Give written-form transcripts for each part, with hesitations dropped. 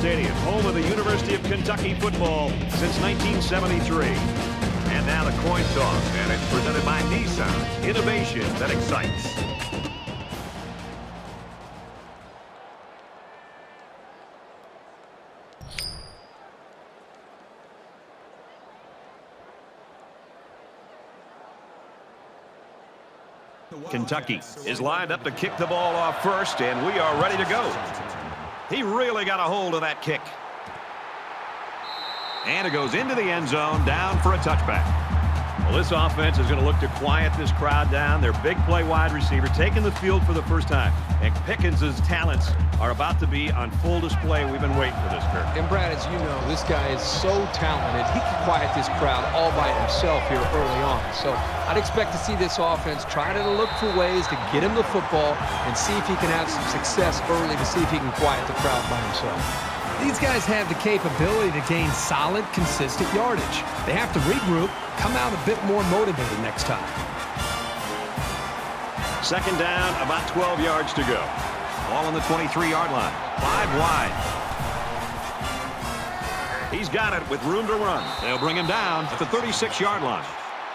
Stadium, home of the University of Kentucky football since 1973. And now the coin toss, and it's presented by Nissan. Innovation that excites. Kentucky is lined up to kick the ball off first, and we are ready to go. He really got a hold of that kick. And it goes into the end zone, down for a touchback. Well, this offense is going to look to quiet this crowd down. Their big play wide receiver taking the field for the first time. And Pickens' talents are about to be on full display. We've been waiting for this, Kirk. And Brad, as you know, this guy is so talented. He can quiet this crowd all by himself here early on. So I'd expect to see this offense try to look for ways to get him the football and see if he can have some success early to see if he can quiet the crowd by himself. These guys have the capability to gain solid, consistent yardage. They have to regroup, come out a bit more motivated next time. Second down, about 12 yards to go. Ball on the 23-yard line. 5 wide. He's got it with room to run. They'll bring him down at the 36-yard line.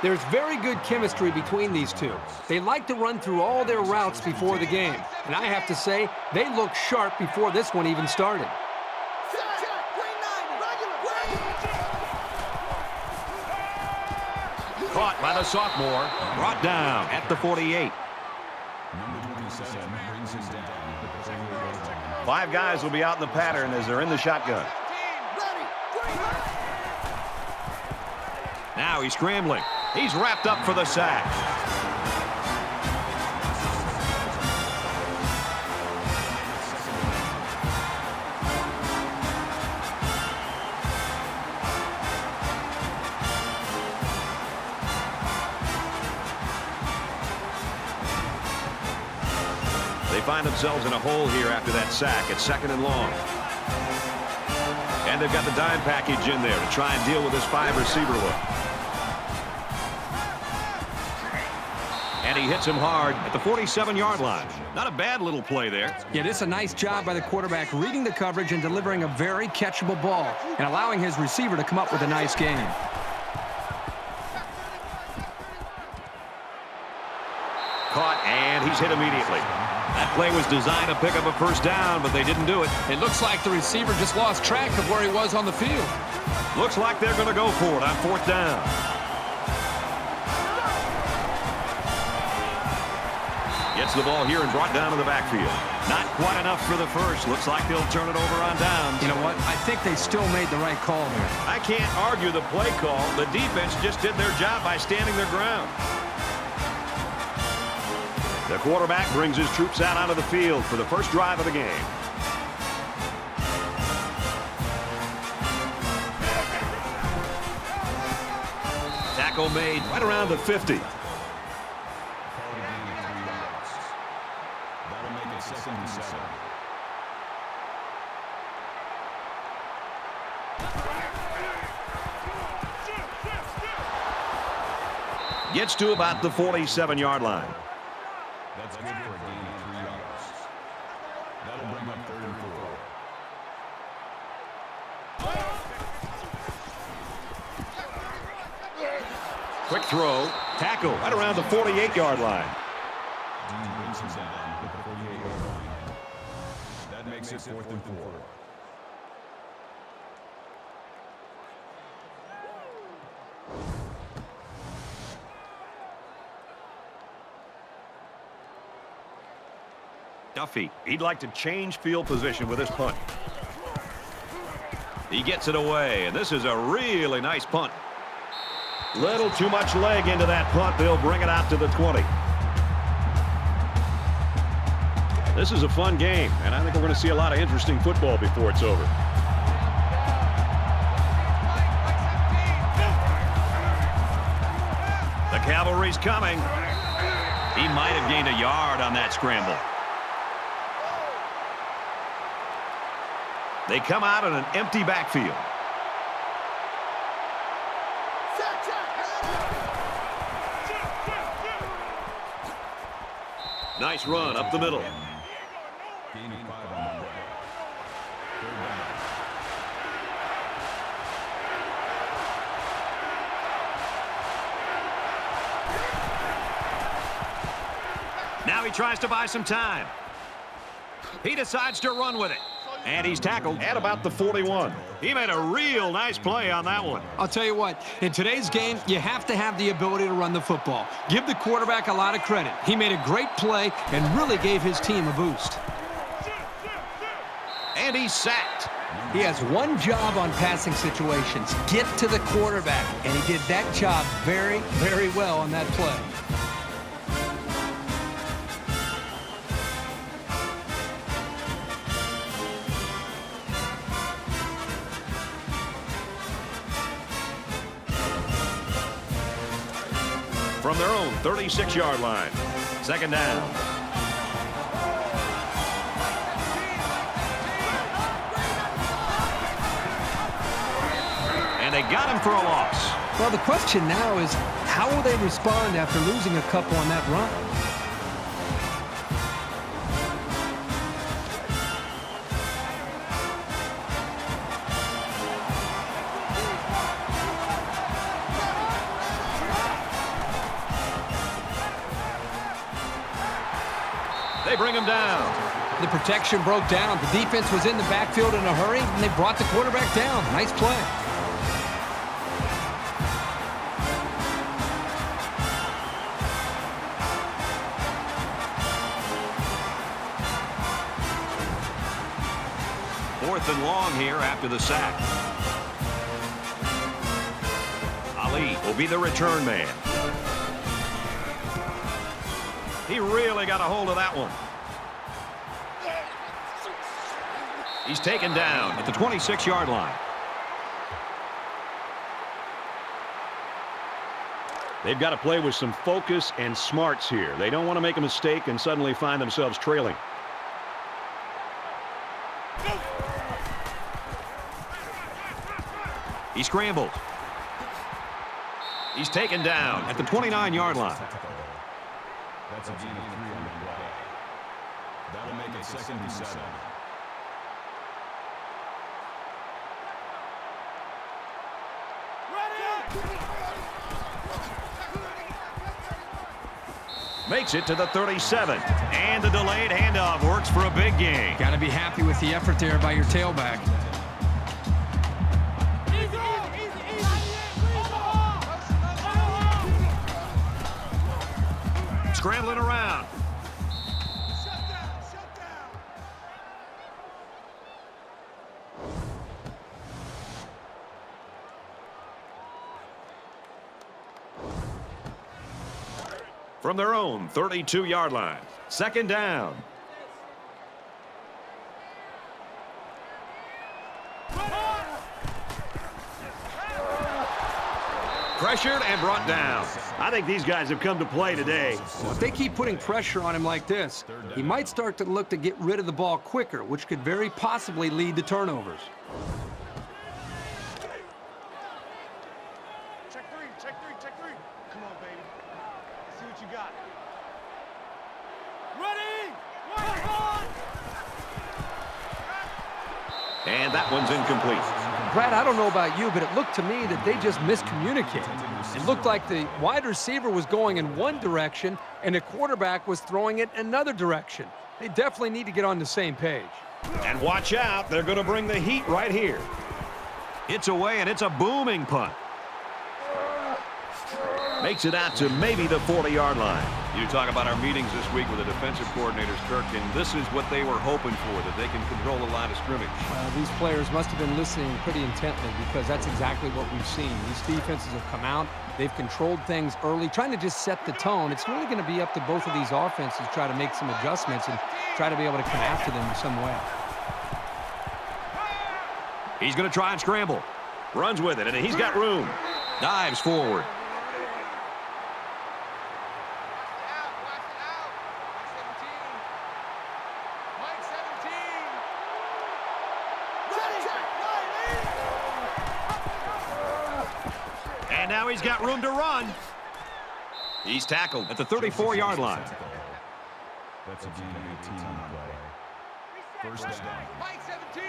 There's very good chemistry between these two. They like to run through all their routes before the game. And I have to say, they looked sharp before this one even started. Caught by the sophomore, brought down at the 48. 5 guys will be out in the pattern as they're in the shotgun. Now he's scrambling. He's wrapped up for the sack. They find themselves in a hole here after that sack. It's 2nd and long. And they've got the dime package in there to try and deal with this 5-receiver look. And he hits him hard at the 47-yard line. Not a bad little play there. Yeah, this is a nice job by the quarterback reading the coverage and delivering a very catchable ball and allowing his receiver to come up with a nice game. Caught, and he's hit immediately. That play was designed to pick up a first down, but they didn't do it. It looks like the receiver just lost track of where he was on the field. Looks like they're going to go for it on 4th down. Gets the ball here and brought down to the backfield. Not quite enough for the first. Looks like they'll turn it over on downs. You know what? I think they still made the right call there. I can't argue the play call. The defense just did their job by standing their ground. The quarterback brings his troops out onto the field for the first drive of the game. Tackle made right around the 50. That'll make it 2nd and 7. Gets to about the 47-yard line. That's good for a gain of 3 yards. That'll bring up 3rd and 4. Quick throw. Tackle right around the 48-yard line. Dean brings him down at the 48-yard line. That makes it 4th and 4. Duffy, he'd like to change field position with this punt. He gets it away, and this is a really nice punt. Little too much leg into that punt. They'll bring it out to the 20. This is a fun game, and I think we're going to see a lot of interesting football before it's over. The cavalry's coming. He might have gained a yard on that scramble. They come out in an empty backfield. Nice run up the middle. Gaining 5 on the play. 3rd down. Now he tries to buy some time. He decides to run with it. And he's tackled at about the 41. He made a real nice play on that one. I'll tell you what, in today's game, you have to have the ability to run the football. Give the quarterback a lot of credit. He made a great play and really gave his team a boost. And he's sacked. He has one job on passing situations, get to the quarterback, and he did that job very, very well on that play. From their own 36-yard line. Second down. And they got him for a loss. Well, the question now is, how will they respond after losing a couple on that run? They bring him down. The protection broke down. The defense was in the backfield in a hurry, and they brought the quarterback down. Nice play. Fourth and long here after the sack. Ali will be the return man. He really got a hold of that one. He's taken down at the 26-yard line. They've got to play with some focus and smarts here. They don't want to make a mistake and suddenly find themselves trailing. He scrambles. He's taken down at the 29-yard line. That's a gain of 3 on the play. That'll make it 2nd and 7. Makes it to the 37. And the delayed handoff works for a big gain. Got to be happy with the effort there by your tailback. Scrambling around. From their own 32-yard line. Second down. Pressured and brought down. I think these guys have come to play today. Well, if they keep putting pressure on him like this, he might start to look to get rid of the ball quicker, which could very possibly lead to turnovers. Check three. Come on, baby. Let's see what you got. Ready? And that one's incomplete. Brad, I don't know about you, but it looked to me that they just miscommunicated. It looked like the wide receiver was going in one direction and the quarterback was throwing it another direction. They definitely need to get on the same page. And watch out, they're going to bring the heat right here. It's away, and it's a booming punt. Makes it out to maybe the 40-yard line. You talk about our meetings this week with the defensive coordinators, Kirk, and this is what they were hoping for, that they can control the line of scrimmage. These players must have been listening pretty intently because that's exactly what we've seen. These defenses have come out. They've controlled things early, trying to just set the tone. It's really going to be up to both of these offenses to try to make some adjustments and try to be able to come after them in some way. He's going to try and scramble. Runs with it, and he's got room. Dives forward. And now he's got room to run. He's tackled at the 34-yard line. That's a gain of 18 on the play. First down. Mike 17.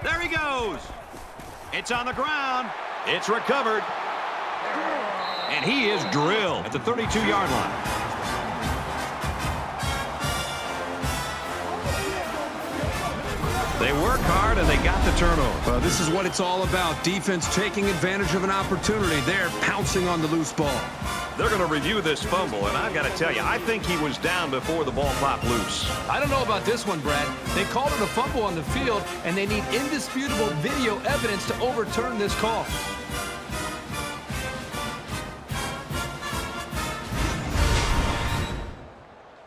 There he goes. It's on the ground. It's recovered. And he is drilled at the 32-yard line. They work hard, and they got the turnover. This is what it's all about. Defense taking advantage of an opportunity. They're pouncing on the loose ball. They're going to review this fumble, and I've got to tell you, I think he was down before the ball popped loose. I don't know about this one, Brad. They called it a fumble on the field, and they need indisputable video evidence to overturn this call.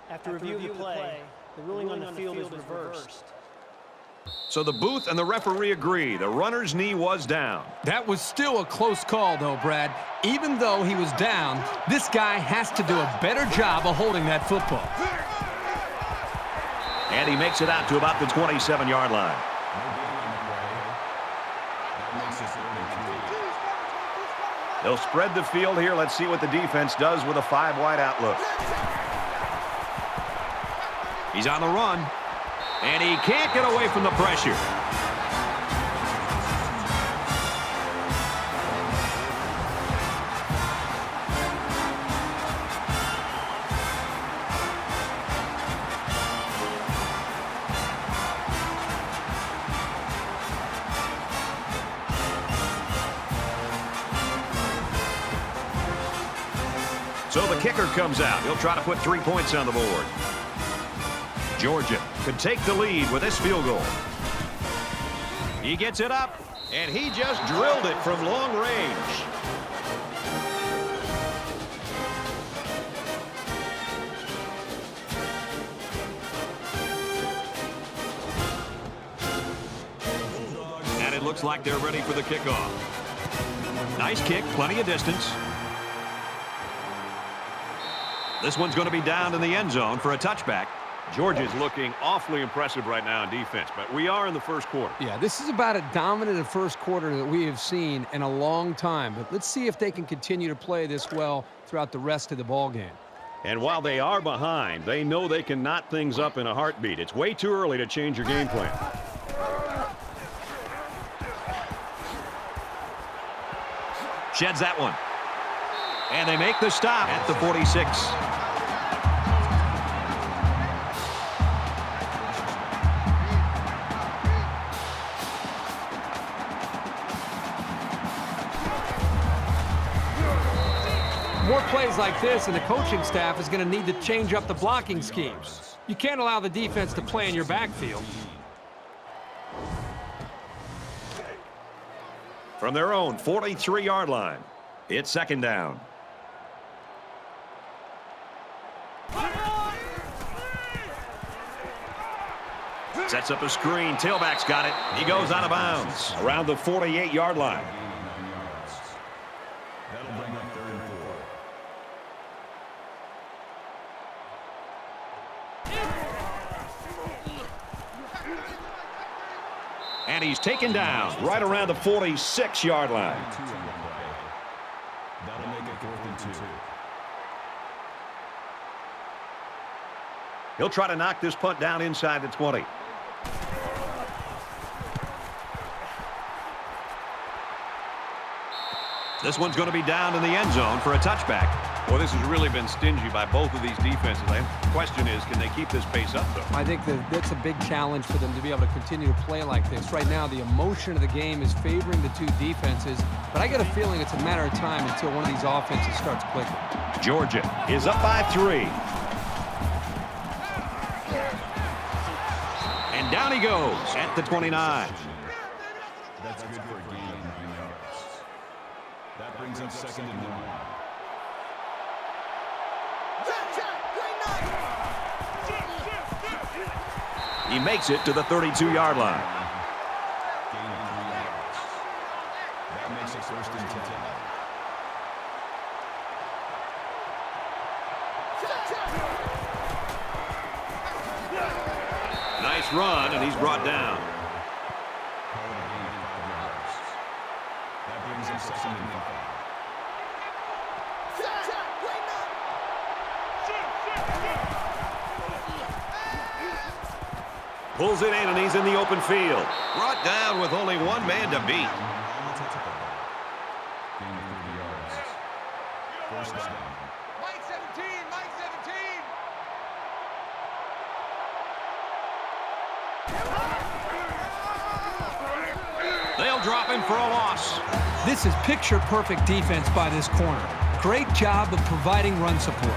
After review of the play, the ruling on the field is reversed. So the booth and the referee agree. The runner's knee was down. That was still a close call, though, Brad. Even though he was down, this guy has to do a better job of holding that football. And he makes it out to about the 27-yard line. They'll spread the field here. Let's see what the defense does with a 5-wide outlook. He's on the run. And he can't get away from the pressure. So the kicker comes out. He'll try to put 3 points on the board. Georgia could take the lead with this field goal. He gets it up, and he just drilled it from long range. And it looks like they're ready for the kickoff. Nice kick, plenty of distance. This one's going to be down in the end zone for a touchback. Georgia's looking awfully impressive right now in defense, but we are in the first quarter. Yeah, this is about as dominant a first quarter that we have seen in a long time. But let's see if they can continue to play this well throughout the rest of the ball game. And while they are behind, they know they can knot things up in a heartbeat. It's way too early to change your game plan. Sheds that one. And they make the stop at the 46. More plays like this, and the coaching staff is going to need to change up the blocking schemes. You can't allow the defense to play in your backfield. From their own 43-yard line, it's second down. Sets up a screen. Tailback's got it. He goes out of bounds around the 48-yard line. That'll bring up 3rd and 4. And he's taken down right around the 46-yard line. That'll make it 4th and 2. He'll try to knock this punt down inside the 20. This one's going to be down in the end zone for a touchback. Well, this has really been stingy by both of these defenses. The question is, can they keep this pace up, though? I think that's a big challenge for them to be able to continue to play like this. Right now, the emotion of the game is favoring the two defenses, but I get a feeling it's a matter of time until one of these offenses starts clicking. Georgia is up by 3. And down he goes at the 29. That's good for a gain of 9 yards. That brings up 2nd and 1. He makes it to the 32-yard line. Gain of 3 yards. That makes it 1st and 10. Nice run, and he's brought down. Call it a gain of 5 yards. That brings up 2nd and 5. Pulls it in, and he's in the open field. Brought down with only one man to beat. Mike 17, Mike 17. They'll drop him for a loss. This is picture-perfect defense by this corner. Great job of providing run support.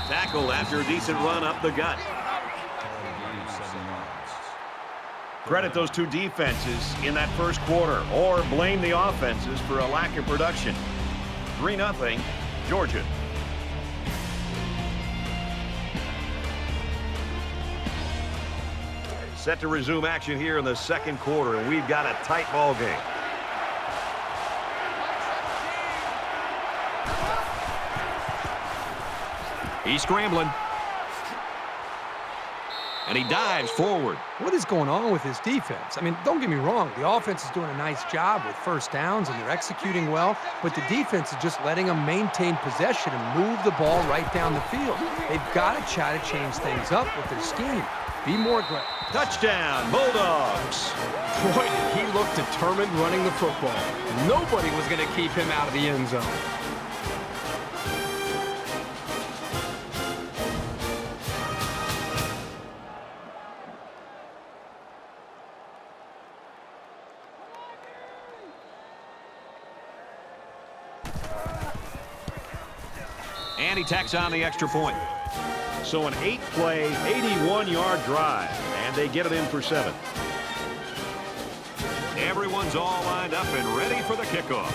Tackled after a decent run up the gut. Credit those two defenses in that first quarter, or blame the offenses for a lack of production. 3-0, Georgia. Set to resume action here in the second quarter, and we've got a tight ball game. He's scrambling. And he dives forward. What is going on with this defense? I mean, don't get me wrong. The offense is doing a nice job with first downs, and they're executing well, but the defense is just letting them maintain possession and move the ball right down the field. They've got to try to change things up with their scheme. Be more aggressive. Touchdown, Bulldogs. Boy, did he look determined running the football. Nobody was going to keep him out of the end zone. And he tacks on the extra point. So an 8-play, 81-yard drive, and they get it in for 7. Everyone's all lined up and ready for the kickoff.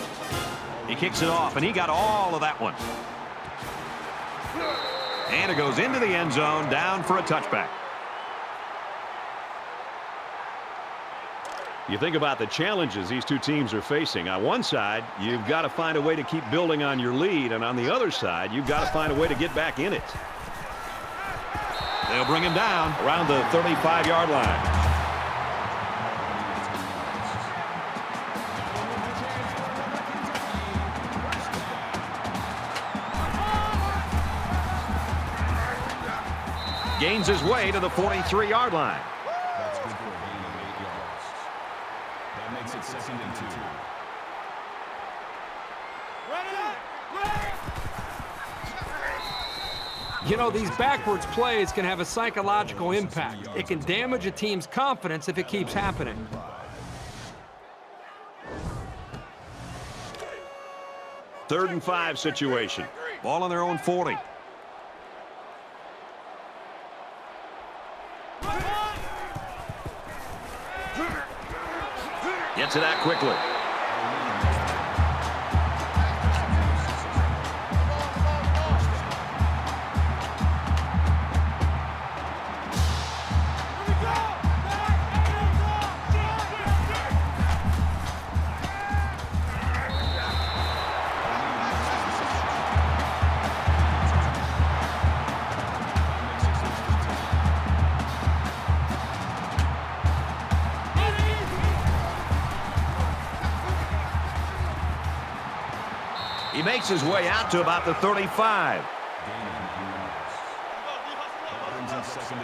He kicks it off, and he got all of that one. And it goes into the end zone, down for a touchback. You think about the challenges these two teams are facing. On one side, you've got to find a way to keep building on your lead, and on the other side, you've got to find a way to get back in it. They'll bring him down around the 35-yard line. Gains his way to the 43-yard line. That's good for a gain of 8 yards. That makes it 2nd and 2. You know, these backwards plays can have a psychological impact. It can damage a team's confidence if it keeps happening. Third and 5 situation. Ball on their own 40. Gets it out quickly. He makes his way out to about the 35. That brings up 2nd and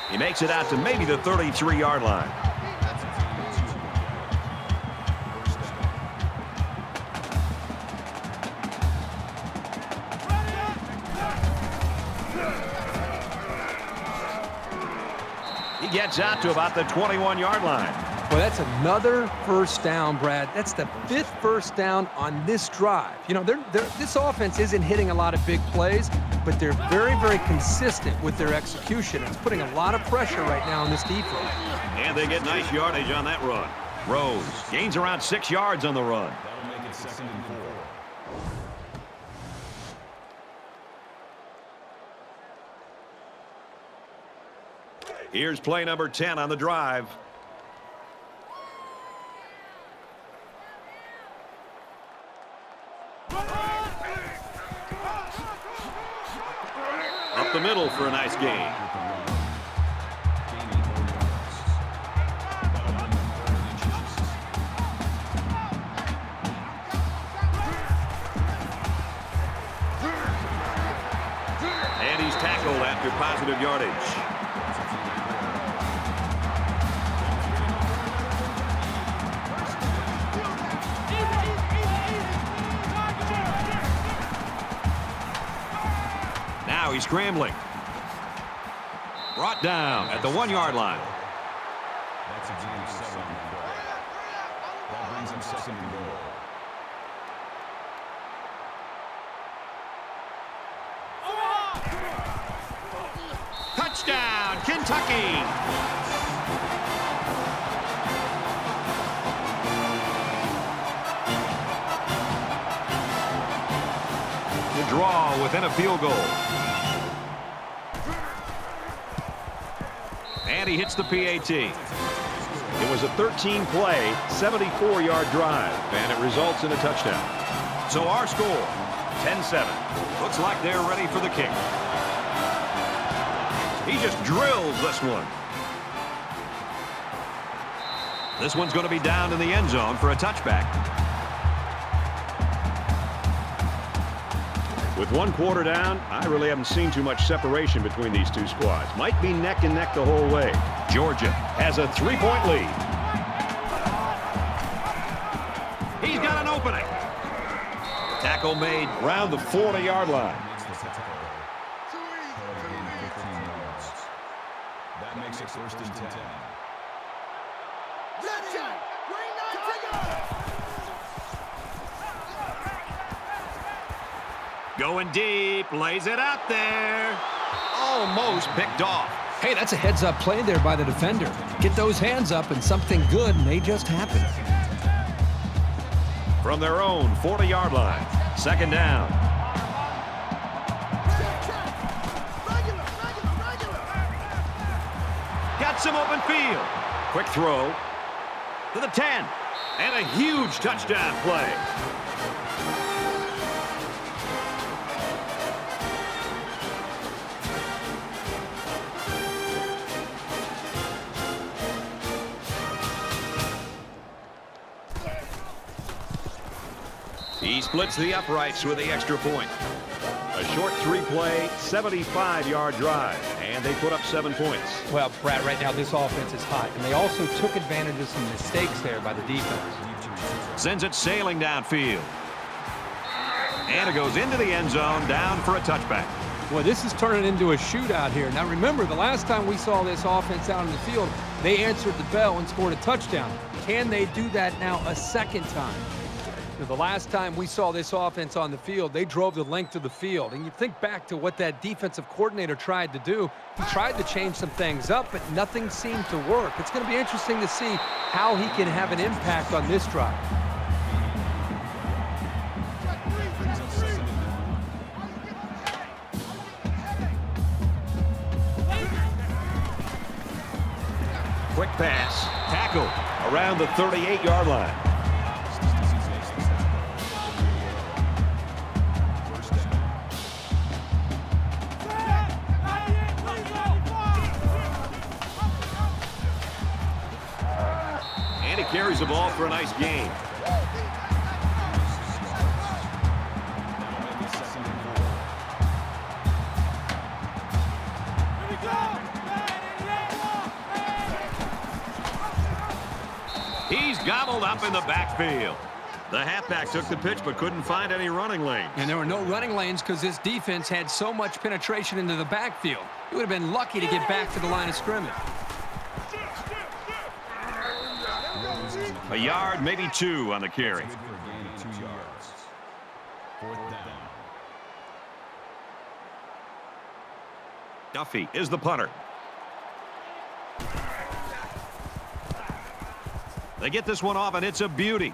1. He makes it out to maybe the 33-yard line. He gets out to about the 21-yard line. Well, that's another first down, Brad. That's the 5th first down on this drive. You know, this offense isn't hitting a lot of big plays, but they're very, very consistent with their execution. It's putting a lot of pressure right now on this defense. And they get nice yardage on that run. Rose gains around 6 yards on the run. That'll make it 2nd and 4. Here's play number 10 on the drive. Up the middle for a nice gain. positive yardage. Now he's scrambling. Brought down at the 1-yard line. That's a gain of 7. That brings him 2nd and goal. Touchdown, Kentucky! The draw within a field goal. And he hits the PAT. It was a 13-play, 74-yard drive, and it results in a touchdown. So our score, 10-7. Looks like they're ready for the kick. He just drills this one. This one's going to be down in the end zone for a touchback. With 1 quarter down, I really haven't seen too much separation between these two squads. Might be neck and neck the whole way. Georgia has a 3-point lead. He's got an opening. Tackle made around the 40-yard line. That makes it 1st and 10. Going deep, lays it out there. Almost picked off. Hey, that's a heads-up play there by the defender. Get those hands up and something good may just happen. From their own 40-yard line, 2nd down. Got some open field. Quick throw to the 10. And a huge touchdown play. He splits the uprights with the extra point. A short 3-play, 75-yard drive, and they put up 7 points. Well, Brad, right now this offense is hot, and they also took advantage of some mistakes there by the defense. Sends it sailing downfield. And it goes into the end zone, down for a touchback. Boy, this is turning into a shootout here. Now, remember, the last time we saw this offense out in the field, they answered the bell and scored a touchdown. Can they do that now a second time? The last time we saw this offense on the field, they drove the length of the field. And you think back to what that defensive coordinator tried to do. He tried to change some things up, but nothing seemed to work. It's going to be interesting to see how he can have an impact on this drive. Quick pass, tackle around the 38-yard line. Carries the ball for a nice gain. He's gobbled up in the backfield. The halfback took the pitch but couldn't find any running lanes. And there were no running lanes because this defense had so much penetration into the backfield. He would have been lucky to get back to the line of scrimmage. A yard, maybe 2 on the carry. Good for a gain of 2 yards. 4th down. Duffy is the punter. They get this one off, and it's a beauty.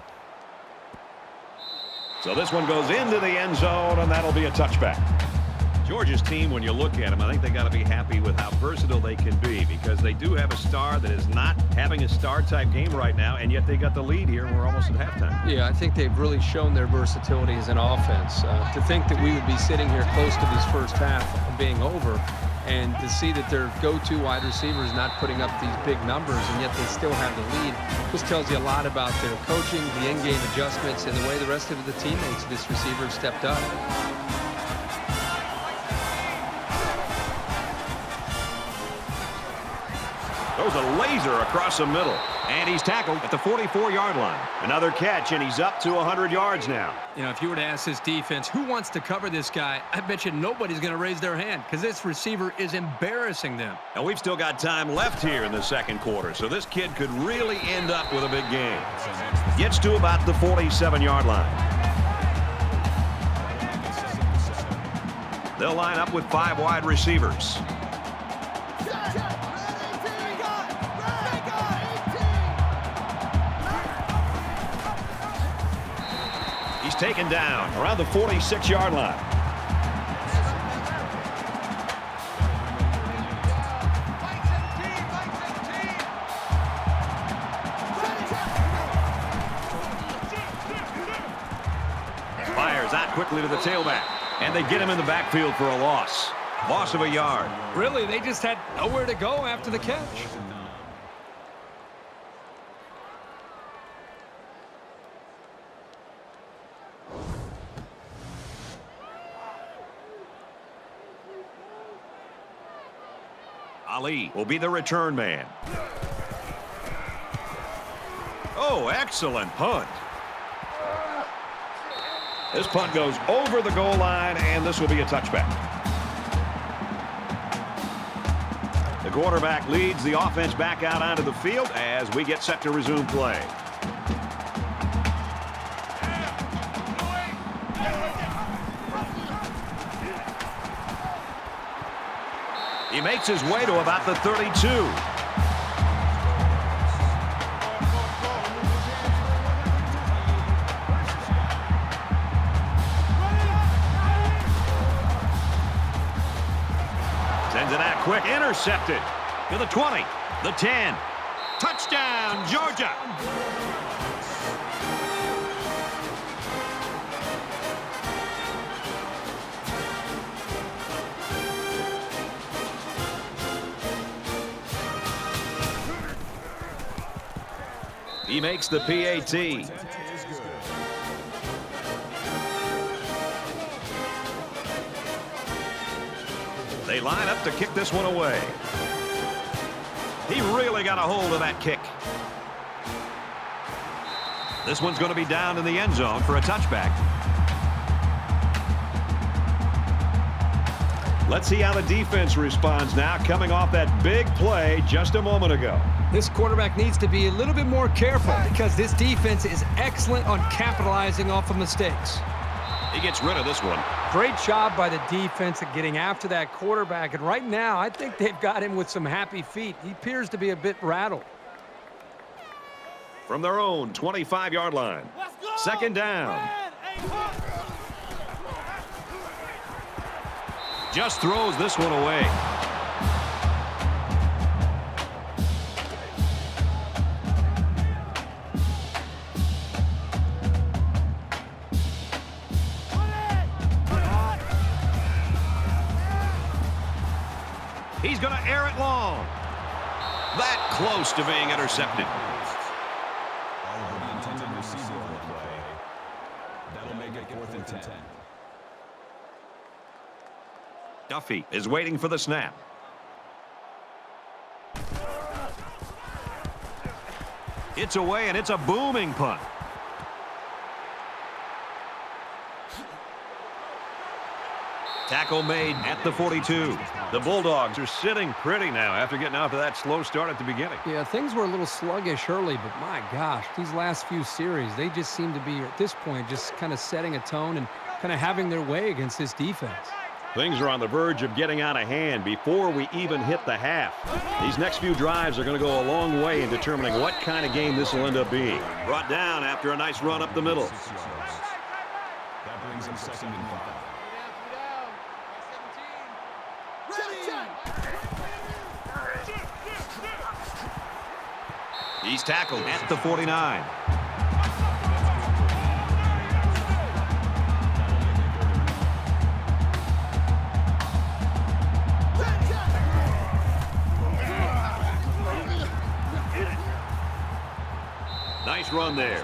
So this one goes into the end zone, and that'll be a touchback. Georgia's team, when you look at them, I think they got to be happy with how versatile they can be, because they do have a star that is not having a star-type game right now, and yet they got the lead here, and we're almost at halftime. Yeah, I think they've really shown their versatility as an offense. To think that we would be sitting here close to this first half being over, and to see that their go-to wide receiver is not putting up these big numbers, and yet they still have the lead, just tells you a lot about their coaching, the in-game adjustments, and the way the rest of the teammates of this receiver have stepped up. Throws a laser across the middle. And he's tackled at the 44-yard line. Another catch, and he's up to 100 yards now. You know, if you were to ask this defense, who wants to cover this guy, I bet you nobody's going to raise their hand because this receiver is embarrassing them. And we've still got time left here in the second quarter, so this kid could really end up with a big game. Gets to about the 47-yard line. They'll line up with 5 wide receivers. He's taken down around the 46-yard line. Fires out quickly to the tailback. And they get him in the backfield for a loss. Loss of a yard. Really, they just had nowhere to go after the catch. Ali will be the return man. Oh, excellent punt. This punt goes over the goal line, and this will be a touchback. The quarterback leads the offense back out onto the field as we get set to resume play. He makes his way to about the 32. Sends it out quick, intercepted. To the 20, the 10. Touchdown, Georgia. He makes the PAT. They line up to kick this one away. He really got a hold of that kick. This one's going to be down in the end zone for a touchback. Let's see how the defense responds now, coming off that big play just a moment ago. This quarterback needs to be a little bit more careful because this defense is excellent on capitalizing off of mistakes. He gets rid of this one. Great job by the defense at getting after that quarterback. And right now, I think they've got him with some happy feet. He appears to be a bit rattled. From their own 25-yard line. Second down. Just throws this one away. He's going to air it long. That close to being intercepted. The intended receiver on the play. That'll make it 4th and 10. Duffy is waiting for the snap. It's away, and it's a booming punt. Tackle made at the 42. The Bulldogs are sitting pretty now after getting off of that slow start at the beginning. Yeah, things were a little sluggish early, but my gosh, these last few series, they just seem to be, at this point, just kind of setting a tone and kind of having their way against this defense. Things are on the verge of getting out of hand before we even hit the half. These next few drives are going to go a long way in determining what kind of game this will end up being. Brought down after a nice run up the middle. That brings him 2nd and 5. He's tackled at the 49. Nice run there.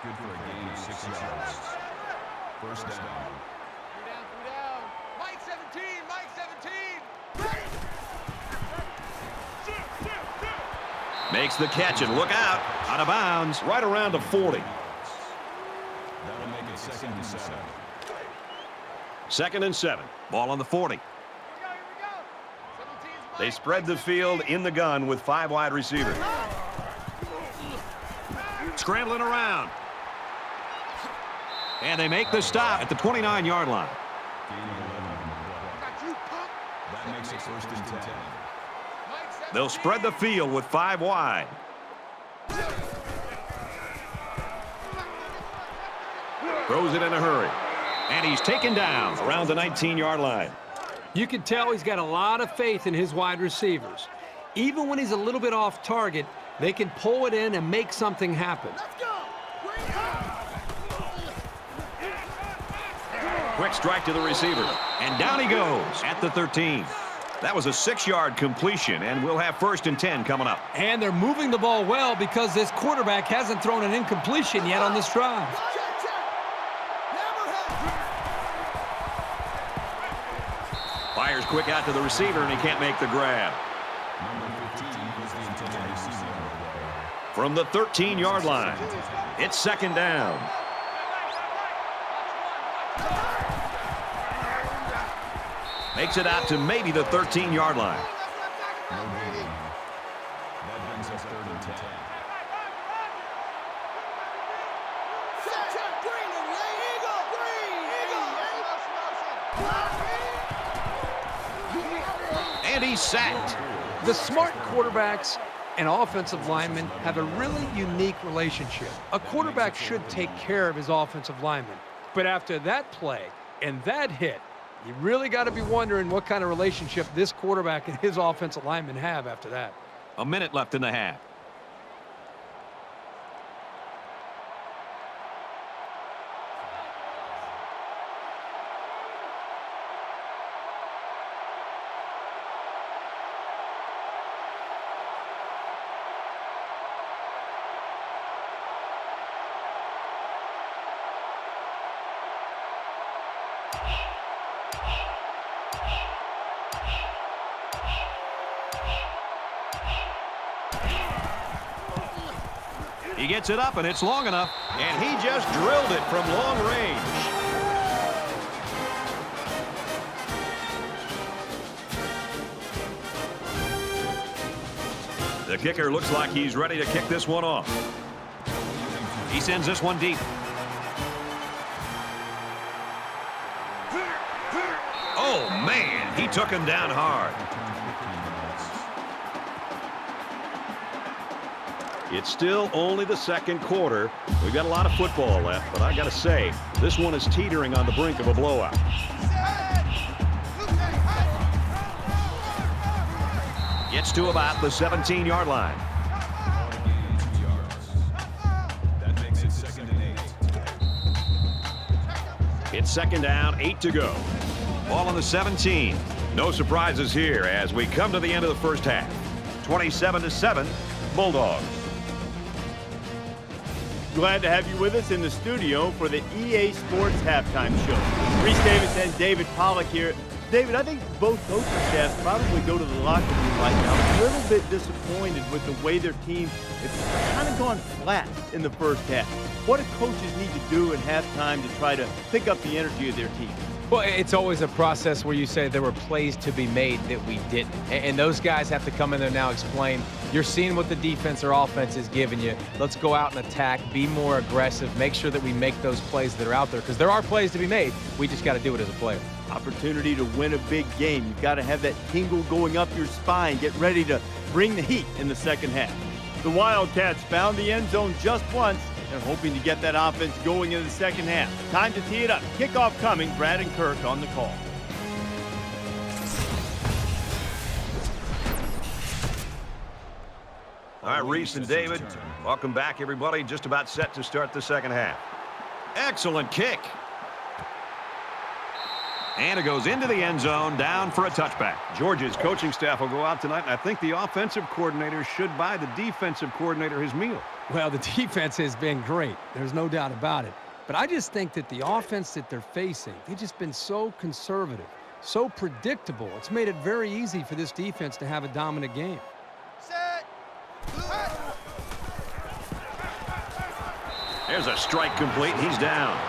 Good for a gain of 6 yards. First down. Mike 17, Mike 17. Makes the catch, and look out of bounds. Right around the 40. That'll make it 2nd and 7. 2nd and 7. Ball on the 40. They spread the field in the gun with 5 wide receivers. Scrambling around. And they make the stop at the 29-yard line. That makes it 1st and 10. They'll spread the field with 5 wide. Throws it in a hurry. And he's taken down around the 19-yard line. You can tell he's got a lot of faith in his wide receivers. Even when he's a little bit off target, they can pull it in and make something happen. Quick strike to the receiver. And down he goes at the 13. That was a 6-yard completion, and we'll have 1st and 10 coming up. And they're moving the ball well because this quarterback hasn't thrown an incompletion yet on this drive. Fires quick out to the receiver, and he can't make the grab. Number 15 was the intended receiver. From the 13-yard line, it's 2nd down. Makes it out to maybe the 13-yard line. No gain. That brings us 3rd and 10. And he's sacked. The smart quarterbacks and offensive linemen have a really unique relationship. A quarterback should take care of his offensive lineman. But after that play and that hit, you really got to be wondering what kind of relationship this quarterback and his offensive lineman have after that. A minute left in the half. He gets it up, and it's long enough, and he just drilled it from long range. The kicker looks like he's ready to kick this one off. He sends this one deep. Oh, man, he took him down hard. It's still only the 2nd quarter. We've got a lot of football left, but I got to say, this one is teetering on the brink of a blowout. Gets to about the 17-yard line. That makes it 2nd and 8. It's 2nd down, 8 to go. Ball on the 17. No surprises here as we come to the end of the first half. 27-7, Bulldogs. Glad to have you with us in the studio for the EA Sports Halftime Show. Reese Davis and David Pollack here. David, I think both coaching staffs probably go to the locker room right now a little bit disappointed with the way their team has kind of gone flat in the first half. What do coaches need to do in halftime to try to pick up the energy of their team? Well, it's always a process where you say there were plays to be made that we didn't. And those guys have to come in there now and explain, you're seeing what the defense or offense is giving you. Let's go out and attack, be more aggressive, make sure that we make those plays that are out there. Because there are plays to be made. We just got to do it as a player. Opportunity to win a big game. You've got to have that tingle going up your spine. Get ready to bring the heat in the second half. The Wildcats found the end zone just once. They're hoping to get that offense going in the second half. Time to tee it up. Kickoff coming. Brad and Kirk on the call. All right, Reese and David, welcome back, everybody. Just about set to start the second half. Excellent kick. And it goes into the end zone, down for a touchback. Georgia's coaching staff will go out tonight, and I think the offensive coordinator should buy the defensive coordinator his meal. Well, the defense has been great. There's no doubt about it. But I just think that the offense that they're facing, they've just been so conservative, so predictable. It's made it very easy for this defense to have a dominant game. Set. There's a strike complete. He's down.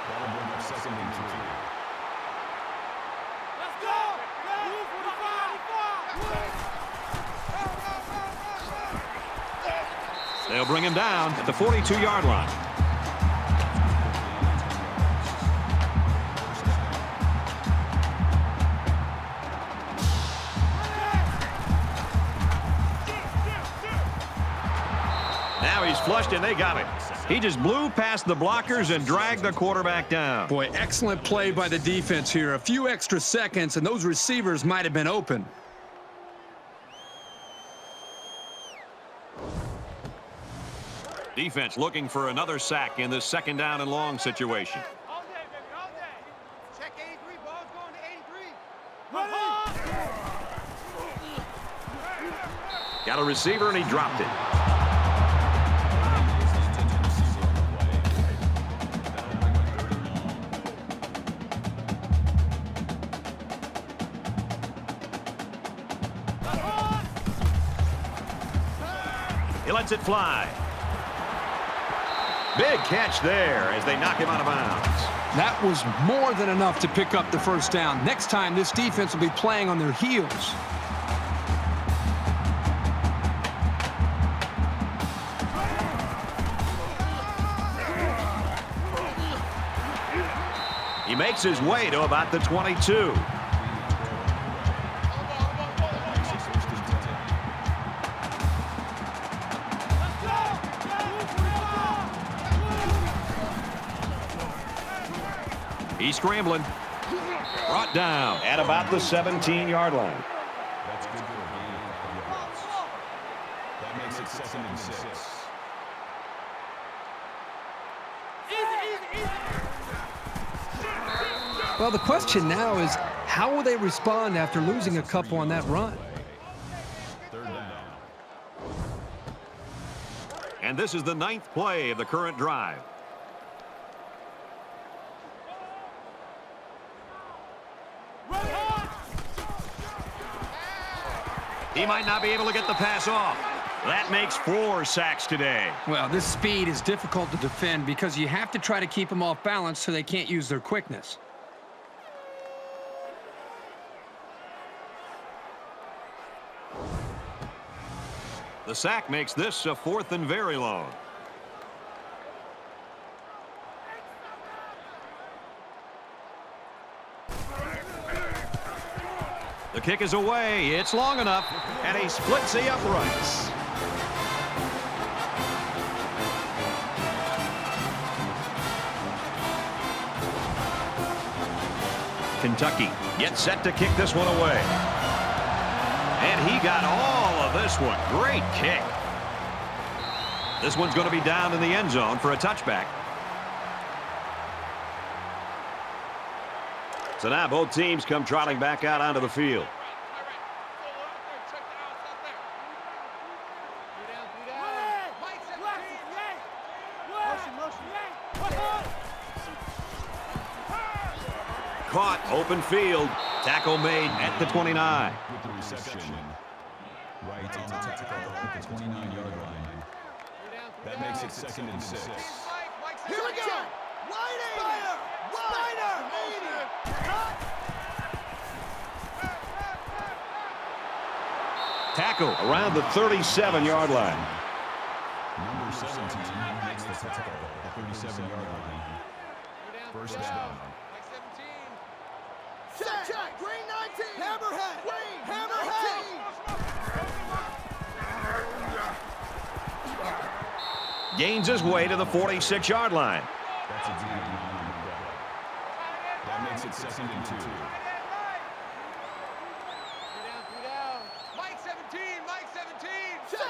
That'll bring up 2nd and 3. Let's go! They'll bring him down at the 42-yard line. Now he's flushed, and they got it. He just blew past the blockers and dragged the quarterback down. Boy, excellent play by the defense here. A few extra seconds, and those receivers might have been open. Defense looking for another sack in this 2nd down and long situation. All day, baby, all day. Check 83, ball's going to 83. Got a receiver, and he dropped it. He lets it fly. Big catch there as they knock him out of bounds. That was more than enough to pick up the 1st down. Next time, this defense will be playing on their heels. He makes his way to about the 22. He's scrambling. Brought down at about the 17-yard line. That's good for a gain of 5 yards. That makes it 2nd and 6. Well, the question now is, how will they respond after losing a couple on that run? 3rd down. And this is the 9th play of the current drive. He might not be able to get the pass off. That makes 4 sacks today. Well, this speed is difficult to defend because you have to try to keep them off balance so they can't use their quickness. The sack makes this a 4th and very long. The kick is away. It's long enough, and he splits the uprights. Kentucky gets set to kick this one away. And he got all of this one. Great kick. This one's going to be down in the end zone for a touchback. So now both teams come trotting back out onto the field. Caught, open field. Tackle made at the 29. With the reception. Right on the tackle at the 29-yard line. That makes it 2nd and 6. Here we go! Spider! Tackle around the 37-yard line. Number 17 makes the tackle at the 37-yard line. 1st down. Check! Green 19! Hammerhead! Green! Hammerhead! Gains his way to the 46-yard line. That's a deep line. That makes it 2nd and 2. Mike 17! Mike 17! Check!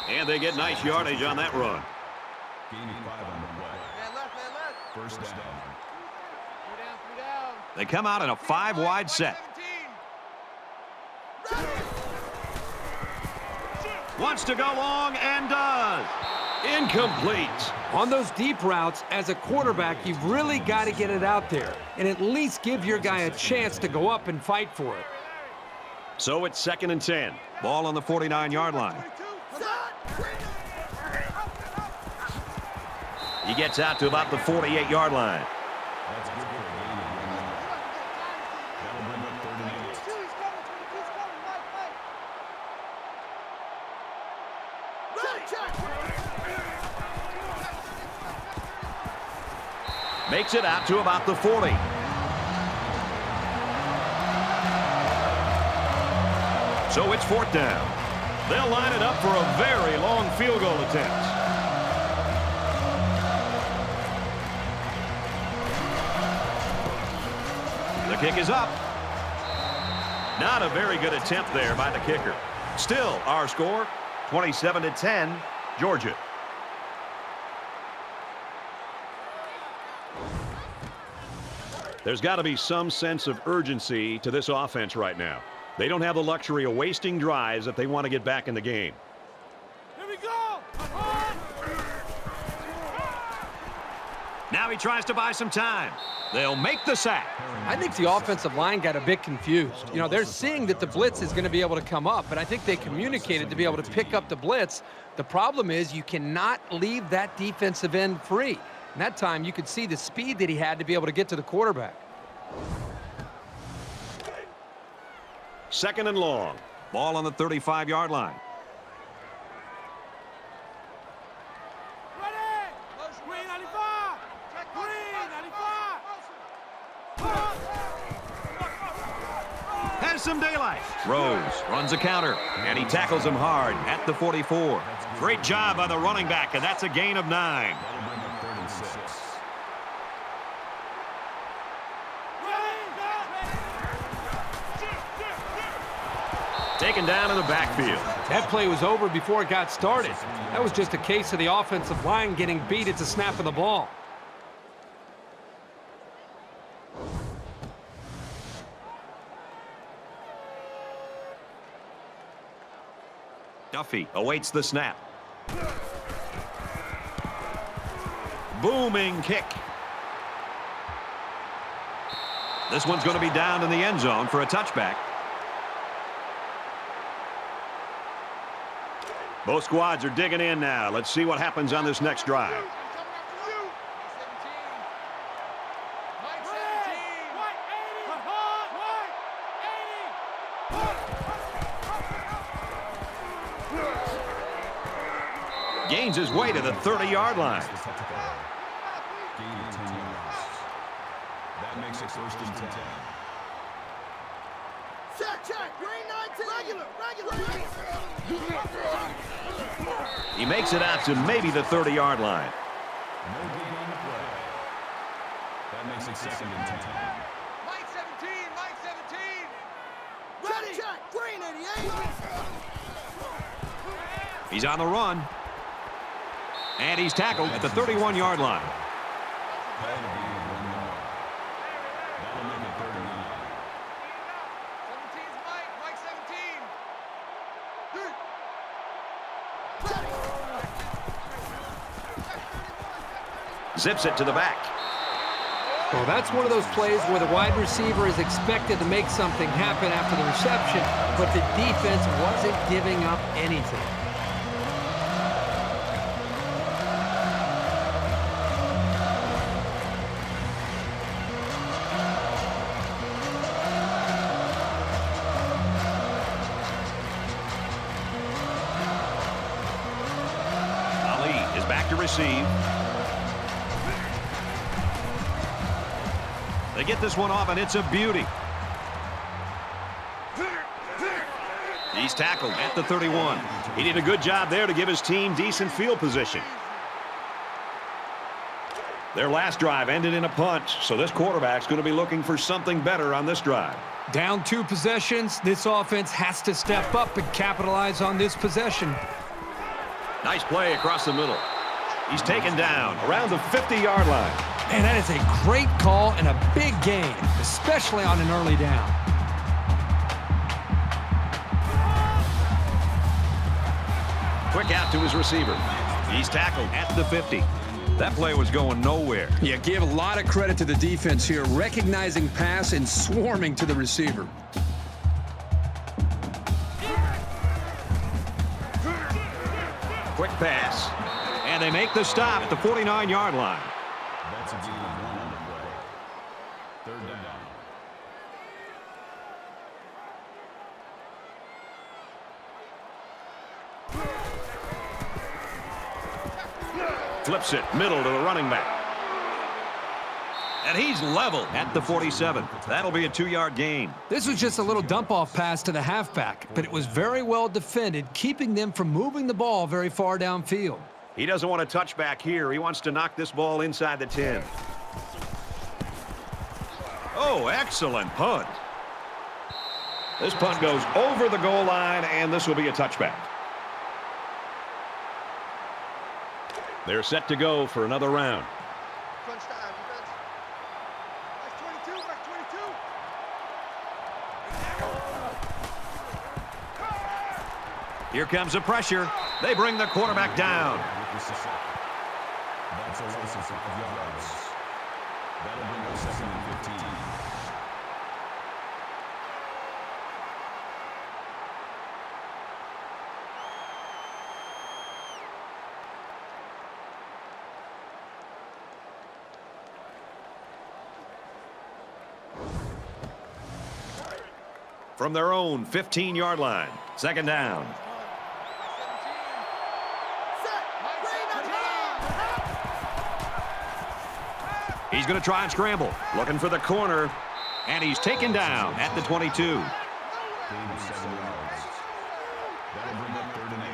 And they get nice yardage on that run. Gaining 5 on the play. Man left! 1st down. 3 down! They come out in a 5-wide set. Wants to go long and does. Incomplete. On those deep routes, as a quarterback, you've really got to get it out there and at least give your guy a chance to go up and fight for it. So it's 2nd and 10. Ball on the 49-yard line. He gets out to about the 48-yard line. That's good for a gain of 1 yard. That'll bring up 3rd and 8. Makes it out to about the 40. So it's 4th down. They'll line it up for a very long field goal attempt. The kick is up. Not a very good attempt there by the kicker. Still, our score, 27-10, Georgia. There's got to be some sense of urgency to this offense right now. They don't have the luxury of wasting drives if they want to get back in the game. Here we go! Now he tries to buy some time. They'll make the sack. I think the offensive line got a bit confused. You know, they're seeing that the blitz is going to be able to come up, but I think they communicated to be able to pick up the blitz. The problem is you cannot leave that defensive end free. And that time you could see the speed that he had to be able to get to the quarterback. 2nd and long. Ball on the 35-yard line. Ready! Green 95! Green 95! Has some daylight. Rose runs a counter, and he tackles him hard at the 44. Great job by the running back, and that's a gain of 9. That'll bring up 3rd and 6. Taken down in the backfield. That play was over before it got started. That was just a case of the offensive line getting beat at the snap of the ball. Duffy awaits the snap. Booming kick. This one's going to be down in the end zone for a touchback. Both squads are digging in now. Let's see what happens on this next drive. Gains his way to the 30-yard line. Gain of 10 yards. That makes it 1st and 10. Check! Green 19! Regular! He makes it out to maybe the 30-yard line. No gain on the play. That makes it 2nd and 10. Mike 17! Check! Green 88! He's on the run. And he's tackled at the 31-yard line. Call it a gain of 1 yard. That'll make it 3rd and 9. 17's Mike 17! Zips it to the back. Well, that's one of those plays where the wide receiver is expected to make something happen after the reception, but the defense wasn't giving up anything. Back to receive. They get this one off, and it's a beauty. He's tackled at the 31. He did a good job there to give his team decent field position. Their last drive ended in a punt, so this quarterback's going to be looking for something better on this drive. Down 2 possessions, this offense has to step up and capitalize on this possession. Nice play across the middle. He's taken down around the 50-yard line. And that is a great call and a big gain, especially on an early down. Quick out to his receiver. He's tackled at the 50. That play was going nowhere. Yeah, give a lot of credit to the defense here, recognizing pass and swarming to the receiver. Quick pass. And they make the stop at the 49-yard line. That's a gain of 1 on the play. Third down. Flips it middle to the running back. And he's level at the 47. That'll be a 2-yard gain. This was just a little dump-off pass to the halfback, but it was very well defended, keeping them from moving the ball very far downfield. He doesn't want a touchback here. He wants to knock this ball inside the 10. Oh, excellent punt. This punt goes over the goal line, and this will be a touchback. They're set to go for another round. Crunch time, defense. Back 22, back 22. Here comes the pressure. They bring the quarterback down. That's a loss of yards. That'll bring up 2nd and 15. From their own 15-yard line. 2nd down. He's going to try and scramble. Looking for the corner. And he's taken down at the 22. Gain of 7 yards. That'll bring up 3rd and 8.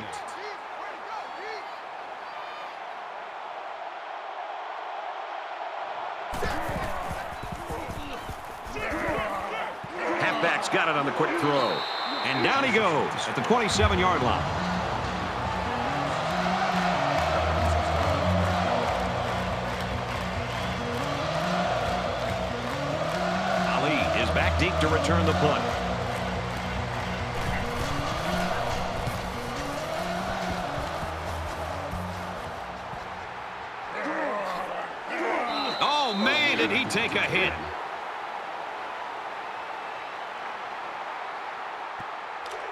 Halfback's got it on the quick throw. And down he goes at the 27-yard line. Ali is back deep to return the punt. Oh, man, did he take a hit.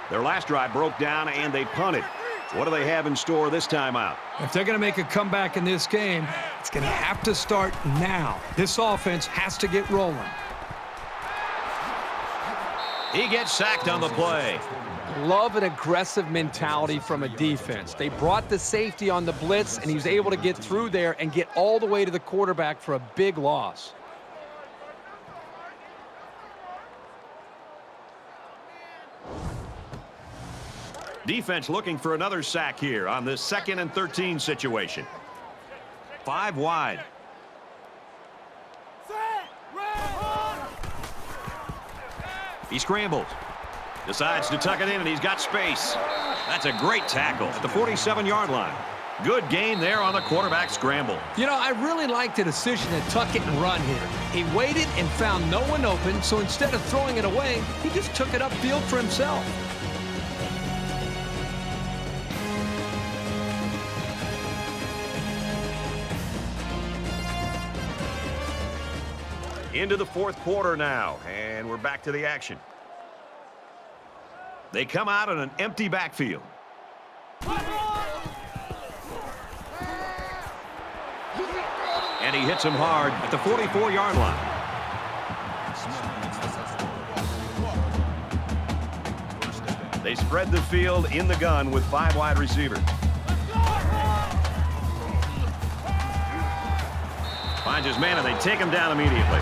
Their last drive broke down, and they punted. What do they have in store this time out? If they're going to make a comeback in this game, it's going to have to start now. This offense has to get rolling. He gets sacked on the play. Love an aggressive mentality from a defense. They brought the safety on the blitz, and he was able to get through there and get all the way to the quarterback for a big loss. Defense looking for another sack here on this 2nd and 13 situation. 5 wide. He scrambles. Decides to tuck it in, and he's got space. That's a great tackle at the 47-yard line. Good gain there on the quarterback scramble. You know, I really like the decision to tuck it and run here. He waited and found no one open, so instead of throwing it away, he just took it upfield for himself. Into the 4th quarter now, and we're back to the action. They come out in an empty backfield. And he hits him hard at the 44-yard line. They spread the field in the gun with 5 wide receivers. Finds his man, and they take him down immediately.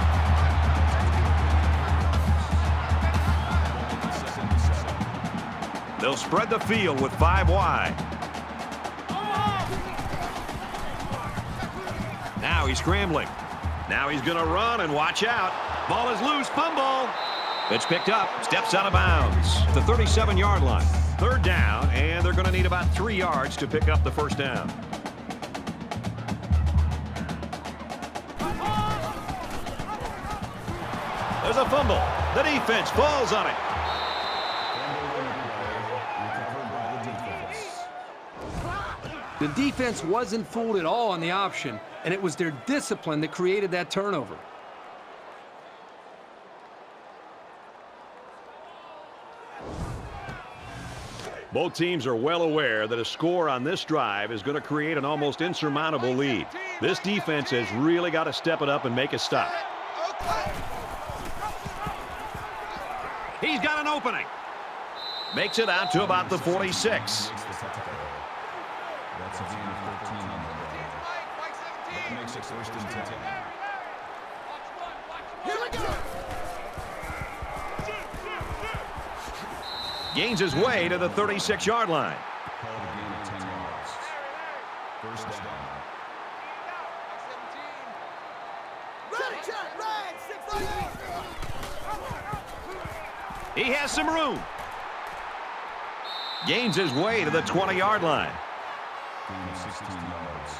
They'll spread the field with 5 wide. Now he's scrambling. Now he's going to run, and watch out. Ball is loose. Fumble. It's picked up. Steps out of bounds. The 37-yard line. 3rd down, and they're going to need about 3 yards to pick up the 1st down. There's a fumble. The defense falls on it. The defense wasn't fooled at all on the option, and it was their discipline that created that turnover. Both teams are well aware that a score on this drive is going to create an almost insurmountable lead. This defense has really got to step it up and make a stop. He's got an opening. Makes it out to about the 46. That's a gain of 13 on the play. That makes it first and 10. Here we go. Gains his way to the 36-yard line. Called a gain of 10 yards. First down. Ready, check, right, 60. He has some room. Gains his way to the 20-yard line. Gain of 16 yards.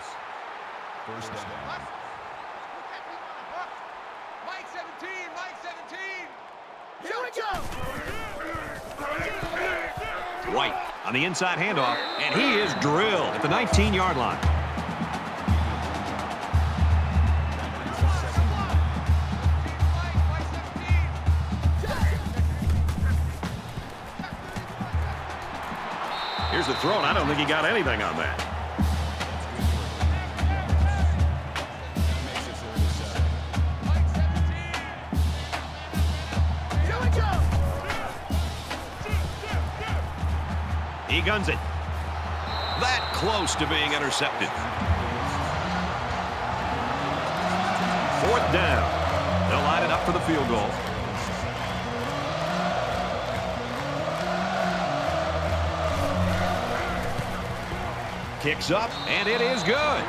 First down. Mike 17, Mike 17. Here we go. White on the inside handoff, and he is drilled at the 19-yard line. Here's the throw, and I don't think he got anything on that. He guns it. That close to being intercepted. Fourth down. They'll line it up for the field goal. Kicks up, and it is good.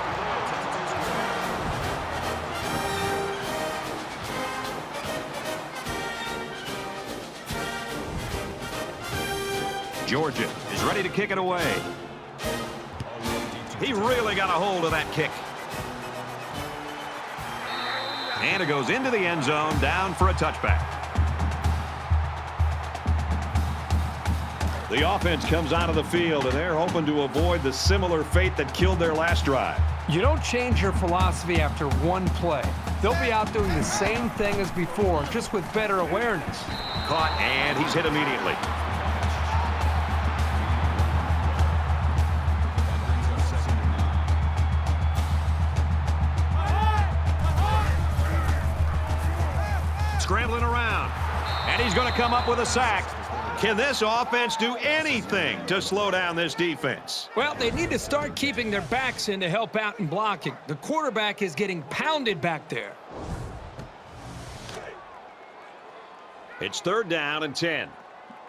Georgia is ready to kick it away. He really got a hold of that kick. And it goes into the end zone, down for a touchback. The offense comes out of the field, and they're hoping to avoid the similar fate that killed their last drive. You don't change your philosophy after one play. They'll be out doing the same thing as before, just with better awareness. Caught, and he's hit immediately. Scrambling around, and he's going to come up with a sack. Can this offense do anything to slow down this defense? Well, they need to start keeping their backs in to help out in blocking. The quarterback is getting pounded back there. It's third down and 10.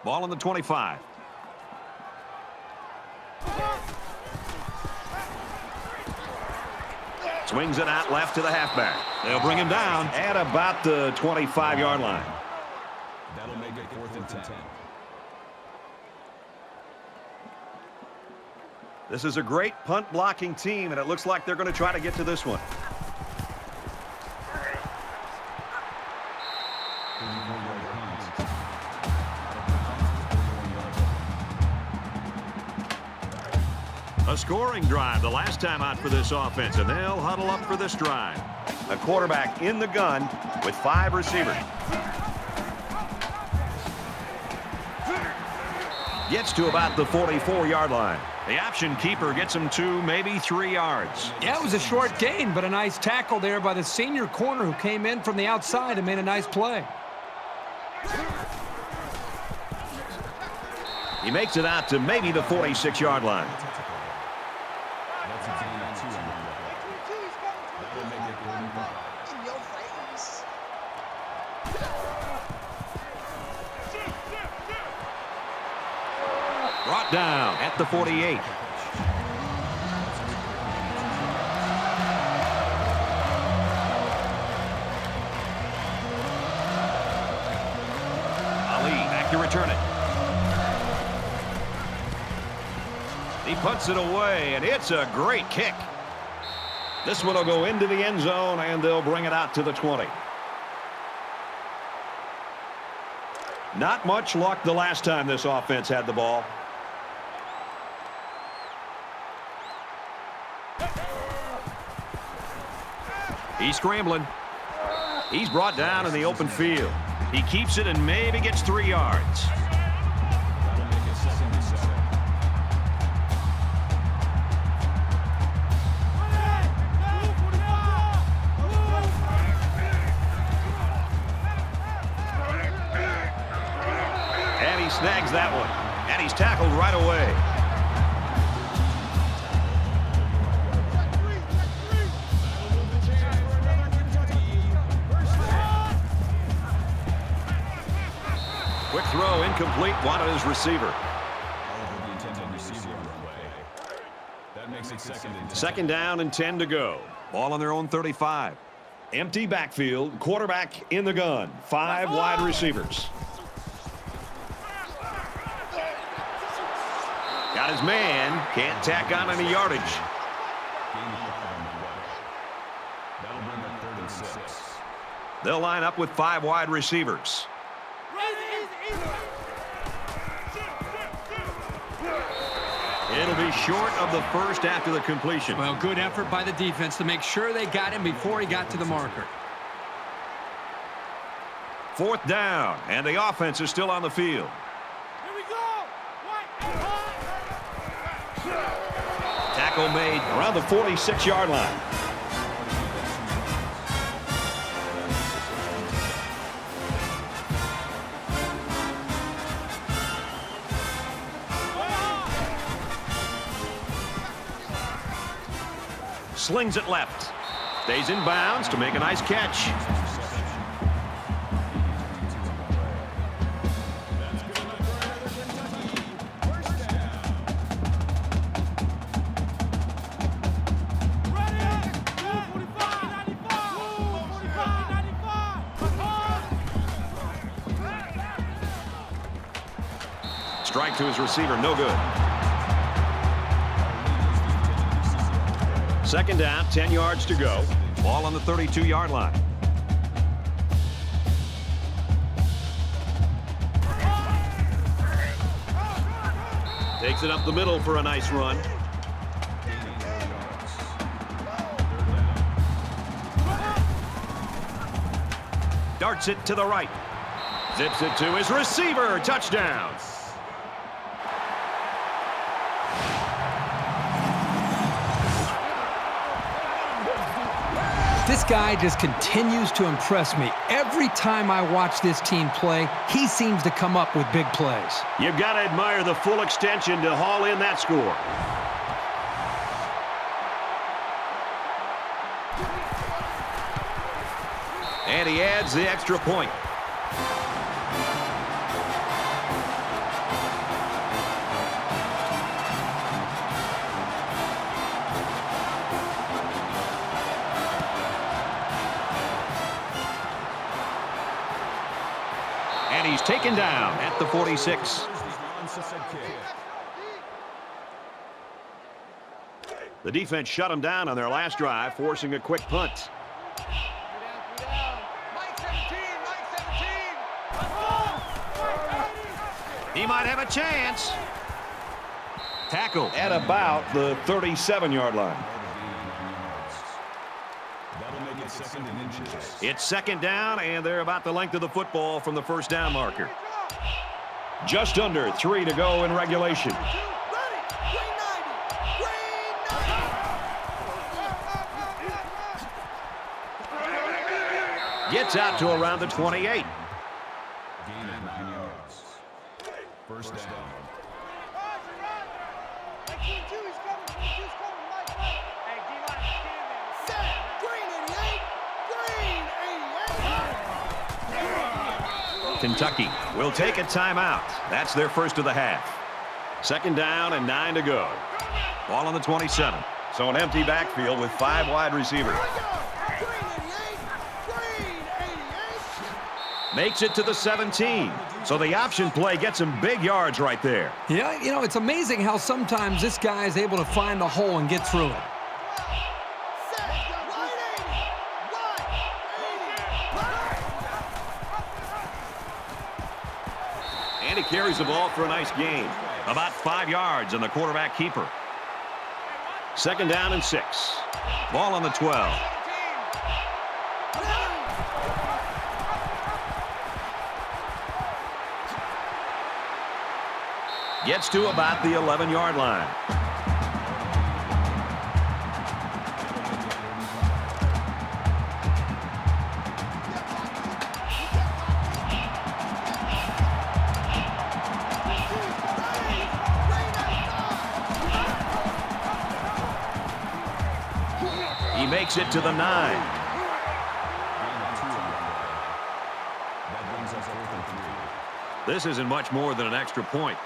Ball on the 25. Swings it out left to the halfback. They'll bring him down at about the 25-yard line. That'll make it 4th and 10. This is a great punt blocking team, and it looks like they're going to try to get to this one. A scoring drive the last time out for this offense, and they'll huddle up for this drive. A quarterback in the gun with 5 receivers. Gets to about the 44-yard line. The option keeper gets him 2, maybe 3 yards. Yeah, it was a short gain, but a nice tackle there by the senior corner who came in from the outside and made a nice play. He makes it out to maybe the 46-yard line. That's a gain of 2 on the play. That'll make it 35. In your face. Brought down at the 48. Ali back to return it. He puts it away, and it's a great kick. This one will go into the end zone, and they'll bring it out to the 20. Not much luck the last time this offense had the ball. He's scrambling. He's brought down in the open field. He keeps it and maybe gets 3 yards. That'll make it 2nd and 7. snags that one. And he's tackled right away. Quick throw, incomplete, wanted his receiver. That makes it second down and 10 to go. Ball on their own 35. Empty backfield, quarterback in the gun. 5 wide receivers. Got his man, can't tack on any yardage. That'll bring up 3rd and 6. They'll line up with 5 wide receivers. It'll be short of the first after the completion. Well, good effort by the defense to make sure they got him before he got to the marker. 4th down, and the offense is still on the field. Here we go. Tackle made around the 46-yard line. Slings it left. Stays in bounds to make a nice catch. Strike to his receiver, no good. 2nd down, 10 yards to go. Ball on the 32-yard line. Takes it up the middle for a nice run. Darts it to the right. Zips it to his receiver. Touchdown. This guy just continues to impress me. Every time I watch this team play, he seems to come up with big plays. You've got to admire the full extension to haul in that score. And he adds the extra point. And he's taken down at the 46. The defense shut him down on their last drive, forcing a quick punt. He might have a chance. Tackle at about the 37-yard line. It's 2nd down, and they're about the length of the football from the 1st down marker. Just under 3 to go in regulation. Gets out to around the 28. Gain of 9 yards. 1st down. Kentucky will take a timeout. That's their first of the half. 2nd down and 9 to go. Ball on the 27. So an empty backfield with 5 wide receivers. Makes it to the 17. So the option play gets him big yards right there. Yeah, you know, it's amazing how sometimes this guy is able to find a hole and get through it. And he carries the ball for a nice gain. About 5 yards on the quarterback keeper. 2nd down and 6. Ball on the 12. Gets to about the 11-yard line. takes it to the 9. Gain of 2 on the play. That brings us 4th and 3. This isn't much more than an extra point.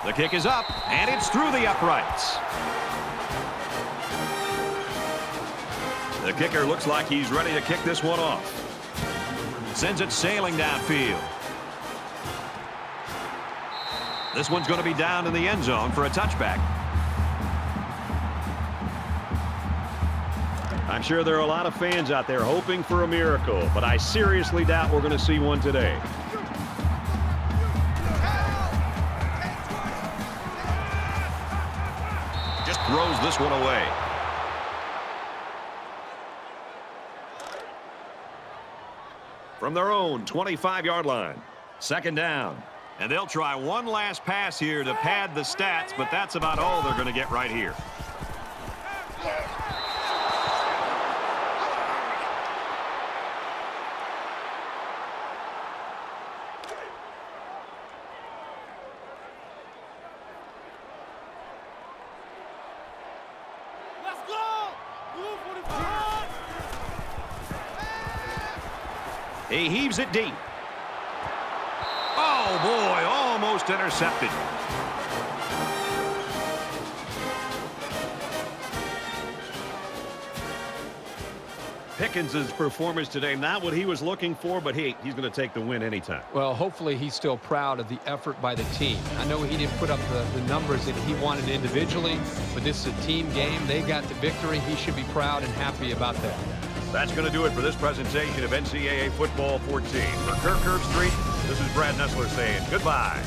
The kick is up, and it's through the uprights. The kicker looks like he's ready to kick this one off. Sends it sailing downfield. This one's going to be down in the end zone for a touchback. I'm sure there are a lot of fans out there hoping for a miracle, but I seriously doubt we're going to see one today. Just throws this one away. From their own 25-yard line. 2nd down. And they'll try one last pass here to pad the stats, but that's about all they're going to get right here. He heaves it deep. Oh, boy, almost intercepted. Pickens' performance today, not what he was looking for, but he's going to take the win anytime. Well, hopefully he's still proud of the effort by the team. I know he didn't put up the numbers that he wanted individually, but this is a team game. They got the victory. He should be proud and happy about that. That's going to do it for this presentation of NCAA Football 14. For Kirk Herbstreit, this is Brad Nessler saying goodbye.